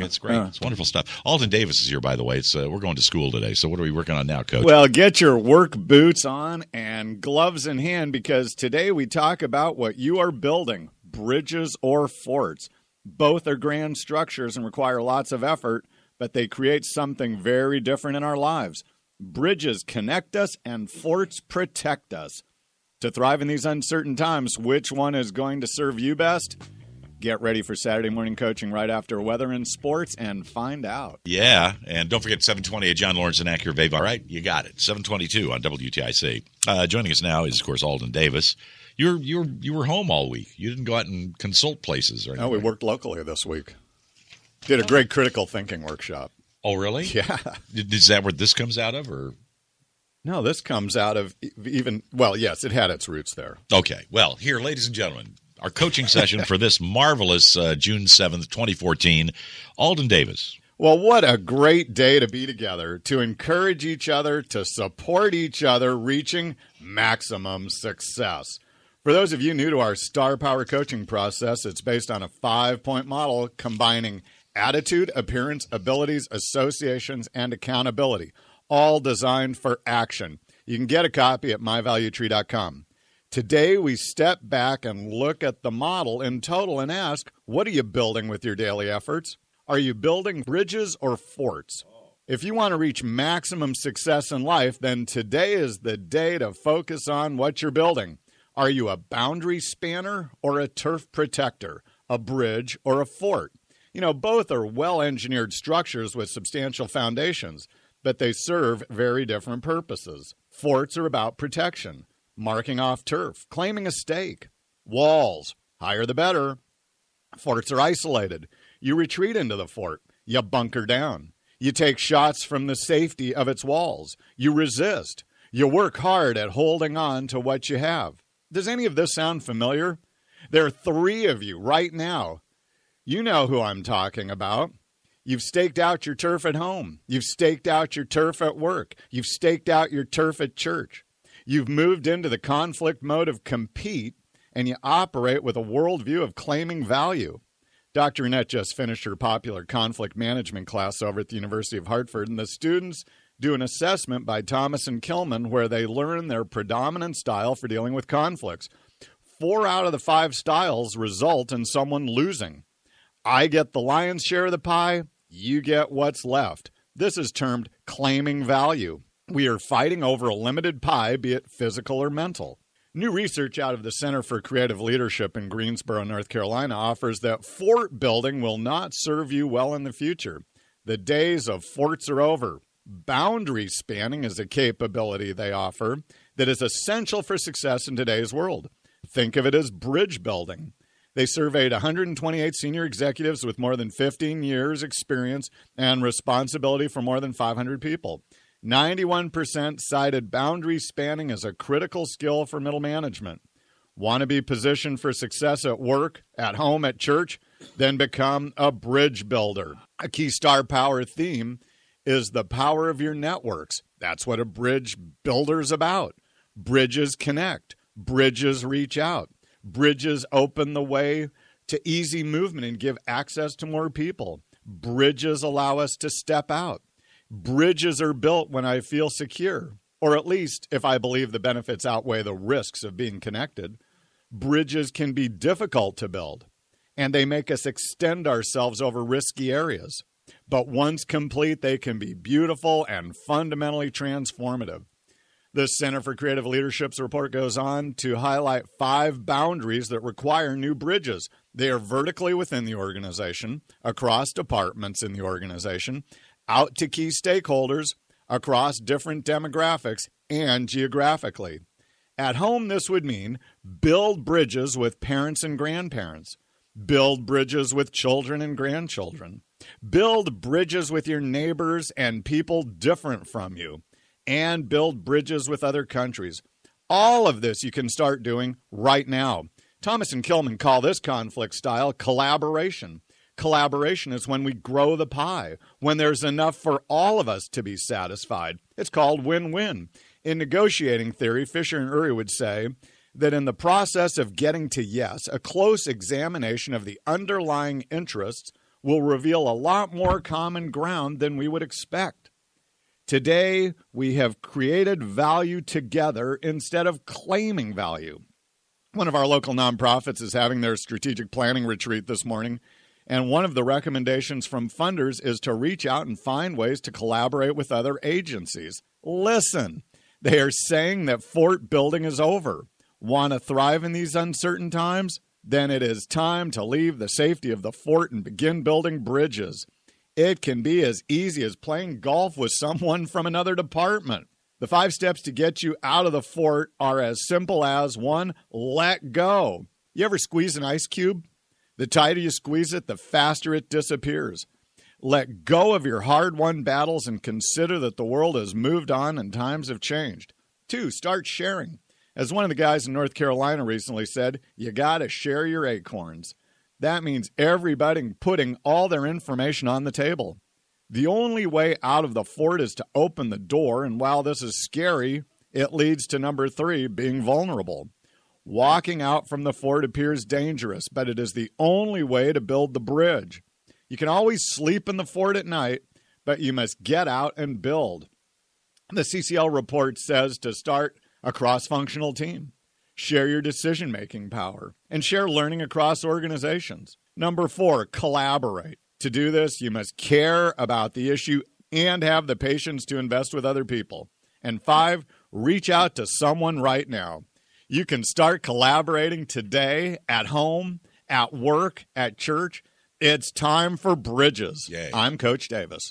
It's great. It's wonderful stuff. Alden Davis is here, by the way. We're going to school today. So what are we working on now, Coach? Well, get your work boots on and gloves in hand, because today we talk about what you are building, bridges or forts. Both are grand structures and require lots of effort, but they create something very different in our lives. Bridges connect us and forts protect us. To thrive in these uncertain times, which one is going to serve you best? Get ready for Saturday morning coaching right after weather and sports and find out. Yeah, and don't forget 7:20 at John Lawrence and Acura Veva. All right, you got it. 7:22 on WTIC. Joining us now is, of course, Alden Davis. You were home all week. You didn't go out and consult places or anything. No, we worked locally this week. Did a great critical thinking workshop. Oh, really? Yeah. Is that where this comes out of, or? No, this comes out of yes, it had its roots there. Okay. Well, here, ladies and gentlemen, our coaching session for this marvelous June 7th, 2014, Alden Davis. Well, what a great day to be together, to encourage each other, to support each other, reaching maximum success. For those of you new to our Star Power coaching process, it's based on a 5-point model combining attitude, appearance, abilities, associations, and accountability, all designed for action. You can get a copy at myvaluetree.com. Today, we step back and look at the model in total and ask, what are you building with your daily efforts? Are you building bridges or forts? If you want to reach maximum success in life, then today is the day to focus on what you're building. Are you a boundary spanner or a turf protector, a bridge or a fort? You know, both are well-engineered structures with substantial foundations, but they serve very different purposes. Forts are about protection, marking off turf, claiming a stake. Walls, higher the better. Forts are isolated. You retreat into the fort. You bunker down. You take shots from the safety of its walls. You resist. You work hard at holding on to what you have. Does any of this sound familiar? There are 3 of you right now. You know who I'm talking about. You've staked out your turf at home. You've staked out your turf at work. You've staked out your turf at church. You've moved into the conflict mode of compete, and you operate with a worldview of claiming value. Dr. Annette just finished her popular conflict management class over at the University of Hartford, and the students do an assessment by Thomas and Kilman where they learn their predominant style for dealing with conflicts. 4 out of the 5 styles result in someone losing. I get the lion's share of the pie, you get what's left. This is termed claiming value. We are fighting over a limited pie, be it physical or mental. New research out of the Center for Creative Leadership in Greensboro, North Carolina, offers that fort building will not serve you well in the future. The days of forts are over. Boundary spanning is a capability they offer that is essential for success in today's world. Think of it as bridge building. They surveyed 128 senior executives with more than 15 years experience and responsibility for more than 500 people. 91% cited boundary spanning as a critical skill for middle management. Want to be positioned for success at work, at home, at church? Then become a bridge builder. A key Star Power theme is the power of your networks. That's what a bridge builder's about. Bridges connect. Bridges reach out. Bridges open the way to easy movement and give access to more people. Bridges allow us to step out. Bridges are built when I feel secure, or at least if I believe the benefits outweigh the risks of being connected. Bridges can be difficult to build, and they make us extend ourselves over risky areas. But once complete, they can be beautiful and fundamentally transformative. The Center for Creative Leadership's report goes on to highlight 5 boundaries that require new bridges. They are vertically within the organization, across departments in the organization, out to key stakeholders, across different demographics, and geographically. At home, this would mean build bridges with parents and grandparents, build bridges with children and grandchildren, build bridges with your neighbors and people different from you, and build bridges with other countries. All of this you can start doing right now. Thomas and Kilman call this conflict style collaboration. Collaboration is when we grow the pie, when there's enough for all of us to be satisfied. It's called win-win. In negotiating theory, Fisher and Uri would say that in the process of getting to yes, a close examination of the underlying interests will reveal a lot more common ground than we would expect. Today, we have created value together instead of claiming value. One of our local nonprofits is having their strategic planning retreat this morning, and one of the recommendations from funders is to reach out and find ways to collaborate with other agencies. Listen, they are saying that fort building is over. Want to thrive in these uncertain times? Then it is time to leave the safety of the fort and begin building bridges. It can be as easy as playing golf with someone from another department. The 5 steps to get you out of the fort are as simple as 1, let go. You ever squeeze an ice cube? The tighter you squeeze it, the faster it disappears. Let go of your hard-won battles and consider that the world has moved on and times have changed. 2, start sharing. As one of the guys in North Carolina recently said, you got to share your acorns. That means everybody putting all their information on the table. The only way out of the fort is to open the door, and while this is scary, it leads to number 3, being vulnerable. Walking out from the fort appears dangerous, but it is the only way to build the bridge. You can always sleep in the fort at night, but you must get out and build. The CCL report says to start a cross-functional team. Share your decision-making power, and share learning across organizations. Number 4, collaborate. To do this, you must care about the issue and have the patience to invest with other people. And 5, reach out to someone right now. You can start collaborating today at home, at work, at church. It's time for bridges. Yay. I'm Coach Davis.